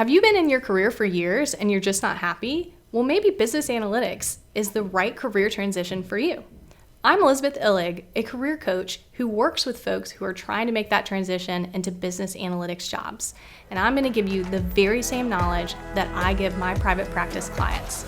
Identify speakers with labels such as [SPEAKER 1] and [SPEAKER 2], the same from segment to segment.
[SPEAKER 1] Have you been in your career for years and you're just not happy? Well, maybe business analytics is the right career transition for you. I'm Elizabeth Illig, a career coach who works with folks who are trying to make that transition into business analytics jobs. And I'm going to give you the very same knowledge that I give my private practice clients.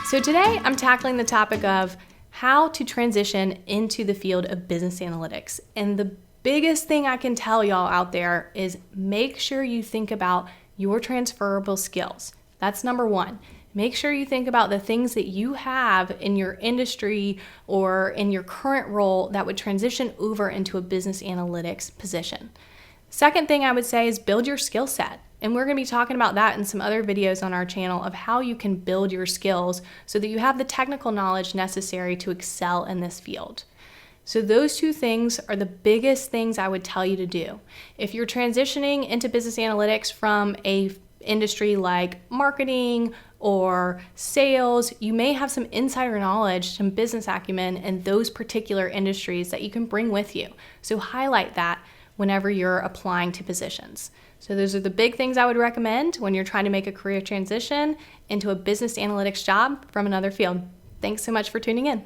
[SPEAKER 1] So today I'm tackling the topic of how to transition into the field of business analytics. And the biggest thing I can tell y'all out there is make sure you think about your transferable skills. That's number one. Make sure you think about the things that you have in your industry or in your current role that would transition over into a business analytics position. Second thing I would say is build your skill set. And we're going to be talking about that in some other videos on our channel of how you can build your skills so that you have the technical knowledge necessary to excel in this field. So those two things are the biggest things I would tell you to do. If you're transitioning into business analytics from a industry like marketing or sales, you may have some insider knowledge, some business acumen in those particular industries that you can bring with you. So highlight that whenever you're applying to positions. So those are the big things I would recommend when you're trying to make a career transition into a business analytics job from another field. Thanks so much for tuning in.